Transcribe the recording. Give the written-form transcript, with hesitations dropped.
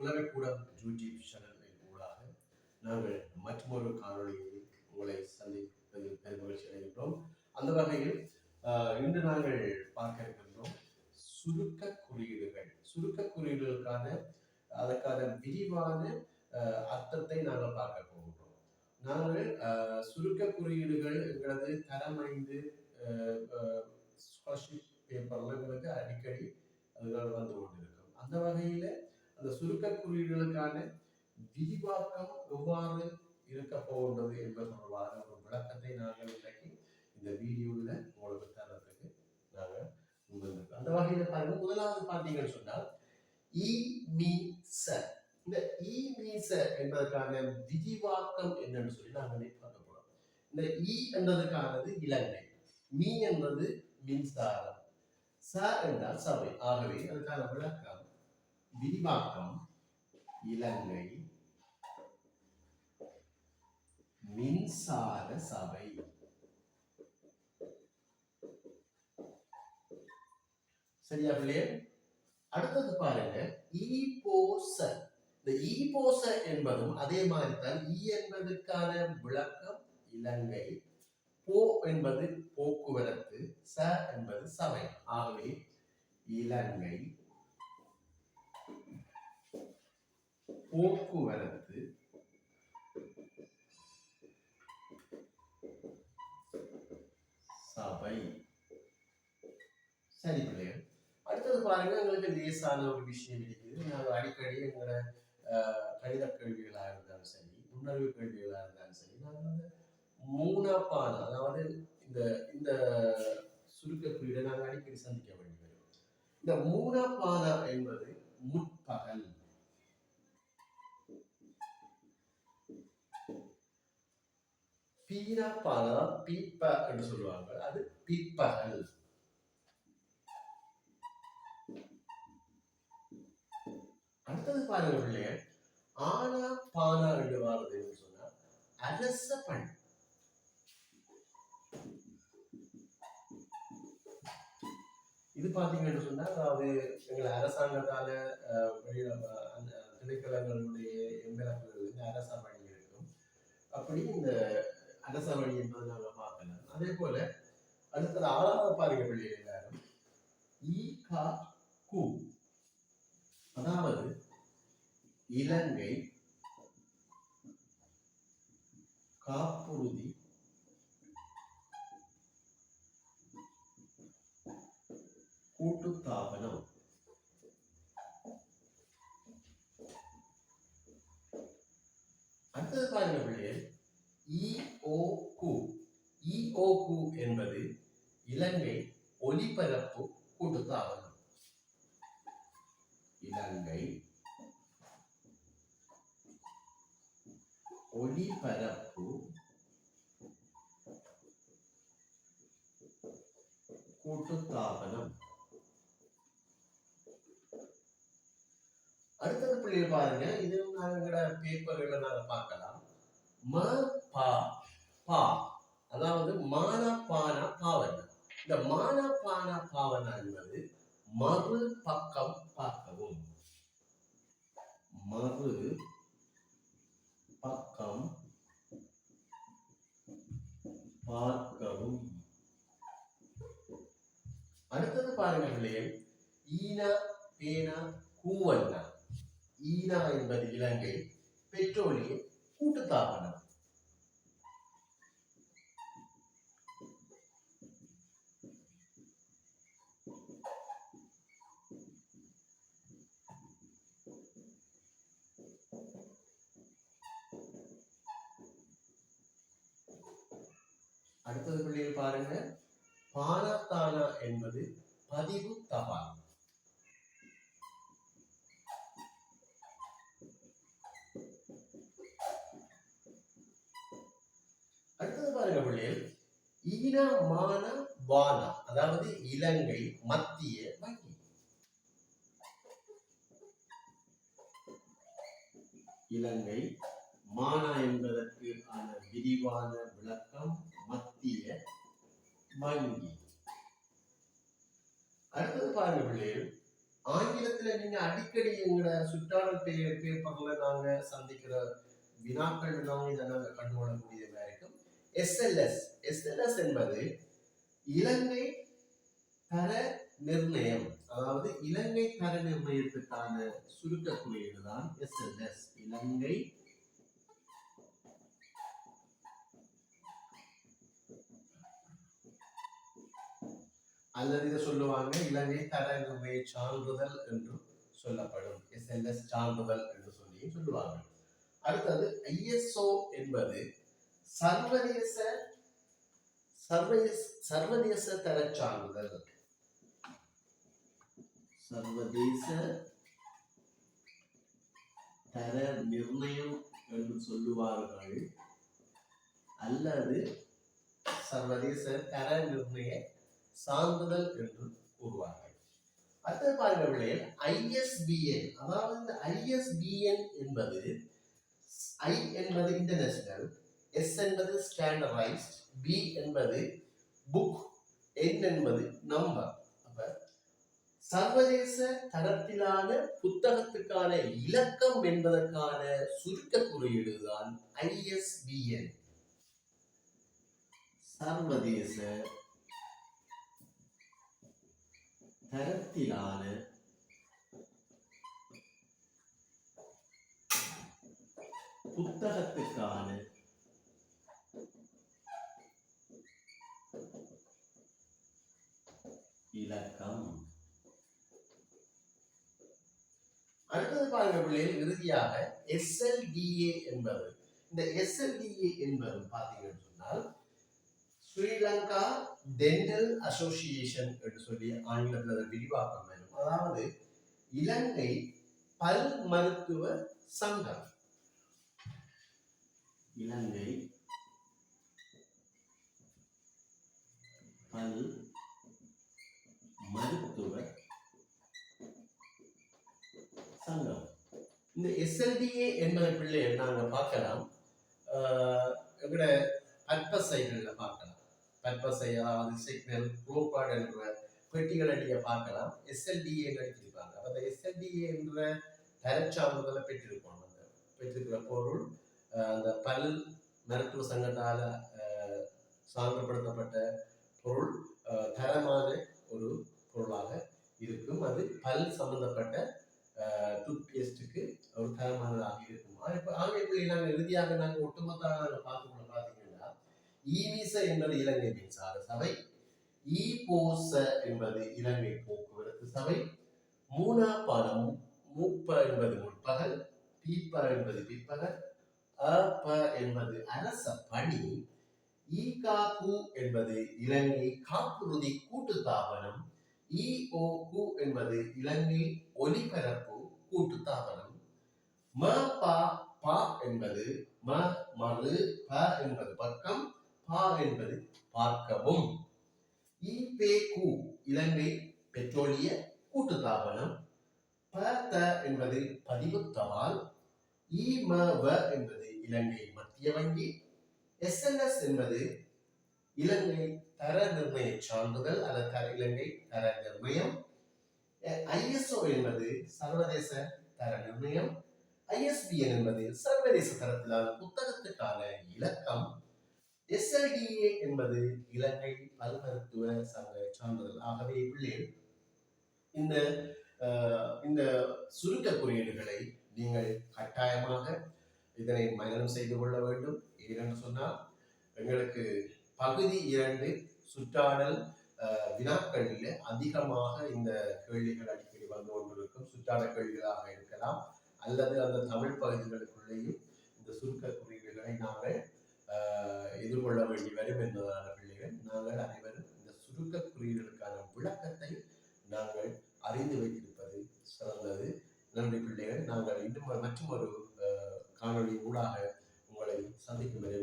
உலகக்கூடம் YouTube சேனலின் ஊடாக நாங்கள் மற்றொரு காணொலியில் உங்களை சந்திப்பதில் பெருமகிழ்ச்சி அடைகின்றோம். அந்த வகையில் இன்று நாங்கள் பார்க்க இருக்கின்றோம் சுருக்க குறியீடுகள். சுருக்க குறியீடுகளுக்கான அதற்கான விரிவான அர்த்தத்தை நாங்கள் பார்க்க போகின்றோம். நாங்கள் சுருக்க குறியீடுகள் எங்களது தரம் 5 ஸ்காலர்ஷிப் பேப்பர்ல எங்களுக்கு அடிக்கடி அதுகள் வந்து கொண்டிருக்கும். அந்த வகையில அந்த சுருக்க குறியீடுகளுக்கான விரிவாக்கம் எவ்வாறு இருக்க போகின்றது என்பது தொடர்பான ஒரு விளக்கத்தை நாங்கள் இன்றைக்கு இந்த வீடியோவில் உங்களுக்கு தரத்துக்கு நாங்கள் முன்வந்திருக்கோம். அந்த வகையில பாருங்க, முதலாவது பார்த்தீங்கன்னு சொன்னால் இந்த என்பதற்கான விரிவாக்கம் என்னன்னு சொல்லி நாங்கள் பார்க்க போறோம். இந்த என்பதற்கானது இலங்கை, மீ என்பது மின்சாரம், ச என்றால் சபை. ஆகவே அதுக்கான விளக்கம் விரிவாக்கம் இலங்கை மின்சார சபை. சரியா பிள்ளையே? அடுத்தது பாருங்க ஈபோச. இந்த ஈபோச என்பதும் அதே மாதிரி தான். என்பதற்கான விளக்கம் இலங்கை, போ என்பது போக்குவரத்து, ச என்பது சபை. ஆகவே இலங்கை போக்குவரத்து சபை. சரி பிள்ளைகள், அடுத்தது பாருங்க, எங்களுக்கு லேசான ஒரு விஷயம் இருக்குது. நாங்கள் அடிக்கடி எங்களோட கணித கேள்விகளாக இருந்தாலும் சரி, உணர்வு கேள்விகளாக இருந்தாலும் சரி, நாங்கள் வந்து மூணாப்பான, அதாவது இந்த இந்த சுருக்க குறியீடை நாங்கள் அடிக்கடி சந்திக்க வேண்டி வரும். இந்த மூணாப்பான என்பது முற்பகல். பீனாப்பான பீப்ப என்று சொல்லுவாங்க, அது பிற்பகல். அடுத்தது பாருங்க பிள்ளைய, ஆனா பானா என்று வாரதுன்னு சொன்னா அரச பணி. இது பாத்தீங்கன்னு சொன்னா, அதாவது எங்கள் அரசாங்கத்தால திணைக்களங்களுடைய எம்பலங்கள் அரச பணி இருக்கும். அப்படி இந்த அரச பணி என்பதை நாங்கள் பார்க்கலாம். அதே போல அடுத்தது ஆறாவது பாருங்க பிள்ளைகள் எல்லாரும் அதாவது இலங்கை காப்புறுதி கூட்டுத்தாபனம். அடுத்தது பாருங்க பிள்ளைகள் இஓகு என்பது இலங்கை ஒலிபரப்பு கூட்டுத்தாபனம். இலங்கை ஒலிபரப்பு கூட்டுத்தாபனம். அடுத்தது பிள்ளைகள் பாருங்க, இது நாங்களோட பேப்பர்களை நாங்கள் பார்க்கலாம். அதாவது மானபான பாவனா. இந்த மானபான பாவனா என்பது மறு பக்கம் பார்க்கவும். மறு பக்கம் பார்க்கவும். அடுத்தது பாருங்க பிள்ளைகள் ஈனா பேனா கூவண்ணா. ஈனா என்பது இலங்கை பெட்ரோலிய கூட்டுத்தாபனம். அடுத்தது பிள்ளைகள் பாருங்க பானத்தானா என்பது பதிவு தபால். அடுத்தது பாருங்க பிள்ளைகள் ஈனா மான வானா, அதாவது இலங்கை மத்திய வங்கி. இலங்கை மானா என்பதற்கு ஆன விரிவான விளக்கம் மத்திய வங்கி. அடுத்தது பாருங்க பிள்ளைகள் ஆங்கிலத்துல நீங்க அடிக்கடி எங்களோட சுற்றாடல் பேப்பர்ல நாங்க சந்திக்கிற வினாக்கள் நாங்க இதை நாங்க கண்டுகொள்ளக்கூடியதா இருக்கும். எஸ்எல்எஸ் என்பது இலங்கை தர நிர்ணயம், அதாவது இலங்கை தர நிர்ணயத்துக்கான சுருக்க குறியீடு தான் எஸ்எல்எஸ். இலங்கை அல்லது இதை சொல்லுவாங்க இலங்கை தர நிர்ணய சான்றிதழ் என்று சொல்லப்படும். எஸ்எல்எஸ் சான்றிதழ் என்று சொல்லி சொல்லுவாங்க. அடுத்தது ஐஎஸ்ஓ என்பது சர்வதேச சர்வதேச தர சான்றிதழ். சர்வதேச தர நிர்ணயம் என்று சொல்லுவார்கள், அல்லது சர்வதேச தர நிர்ணய சான்றிதழ் என்று கூறுவார்கள். அடுத்த பாருங்கள் ஐஎஸ்பிஎன், அதாவது இந்த ஐஎஸ்பிஎன் என்பது ஐ என்பது இன்டர்நேஷனல், எஸ் என்பது ஸ்டாண்டர்டைஸ்ட், பி என்பது புக், என் என்பது நம்பர். அப்ப சர்வதேச தரத்திலான புத்தகத்துக்கான இலக்கம் என்பதற்கான சுருக்க குறியீடு தான் ஐஎஸ்பிஎன். சர்வதேச தரத்திலான புத்தகத்துக்கான இலக்கம். அடுத்தது பாருங்க பிள்ளைகள், இறுதியாக எஸ்எல்டிஏ என்பது, இந்த எஸ்எல்டிஏ என்பது பார்த்தீங்கன்னு சொன்னால் ஸ்ரீலங்கா டென்டல் அசோசியேஷன் என்று சொல்லி ஆங்கிலத்தில் விரிவாக்கம் வேணும். அதாவது இலங்கை பல் மருத்துவ சங்கம். இலங்கை பல் மருத்துவ சங்கம். இந்த எஸ்எல்டிஏ என்பதை பிள்ளைகள் நாங்கள் பார்க்கலாம், எங்களோட பற்பசைகளில் பார்க்கலாம். பற்பசை, அதாவது சிக்னல், ப்ரோபாட் என்ற பெட்டிகள் அடிக்க பார்க்கலாம். எஸ்எல்டிஏ அடிச்சிருப்பாங்க. அந்த எஸ்எல்டிஏ என்ற தரச்சான்றிதழை பெற்றிருப்பாங்க. அந்த பெற்றிருக்கிற பொருள் அந்த பல் மருத்துவ சங்கத்தால் சான்றுபடுத்தப்பட்ட பொருள் தரமான ஒரு பொருளாக இருக்கும். அது பல் சம்பந்தப்பட்ட டூத்பேஸ்டுக்கு ஒரு தரமானதாக இருக்கும். இப்போ ஆங்கிலத்தில் நாங்கள் இறுதியாக நாங்கள் ஒட்டுமொத்தமாக பார்த்துக்கொள்ள பார்த்தீங்கன்னா ஈவிச என்பது இலங்கை மின்சார சபை, ஈபோச என்பது இலங்கை போக்குவரத்து சபை, மூனா பாலம், மூப்ப என்பது முற்பகல், பீப்ப என்பது பிற்பகல், அப்ப என்பது அரச பணி, ஈகாகு என்பது இலங்கை காப்புறுதி கூட்டுத்தாபனம், இஓகு என்பது இலங்கை ஒலிபரப்பு கூட்டுத்தாபனம், ம பா பா என்பது மறு, ப என்பது பக்கம், பா என்பது பார்க்கவும், இபேகு இலங்கை பெட்ரோலிய கூட்டுத்தாபனம், பத என்பது பதிவு தபால், இமவ என்பது இலங்கை மத்திய வங்கி, எஸ்எல்எஸ் என்பது இலங்கை தர நிர்ணய சான்றிதழ் அல்லது இலங்கை தர நிர்ணயம், ஐஎஸ்ஓ என்பது சர்வதேச தர நிர்ணயம், ஐஎஸ்பிஎன் என்பது சர்வதேச தரத்திலான புத்தகத்துக்கான இலக்கம், எஸ்எல்டிஏ என்பது இலங்கை பல் மருத்துவ சங்க சான்றிதழ். ஆகவே பிள்ளைகள் இந்த சுருக்க குறியீடுகளை நீங்கள் கட்டாயமாக இதனை மனனம் செய்து கொள்ள வேண்டும். ஏனென்று சொன்னால் எங்களுக்கு பகுதி 2 சுற்றாடல் வினாக்களில் அதிகமாக இந்த கேள்விகள் அடிக்கடி வந்து கொண்டிருக்கும். சுற்றாடல் கேள்விகளாக இருக்கலாம், அல்லது அந்த தமிழ் பகுதிகளுக்குள்ளேயும் இந்த சுருக்க குறியீடுகளை நாங்கள் எதிர்கொள்ள வேண்டி வரும் என்பதான பிள்ளைகள், நாங்கள் அனைவரும் இந்த சுருக்க குறியீடுகளுக்கான விளக்கத்தை நாங்கள் அறிந்து வைத்திருப்பது சிறந்தது. நன்றி பிள்ளைகள். நாங்கள் இன்னும் மற்றும் ஒரு காணொலி ஊடாக உங்களை சந்திக்கும் வரை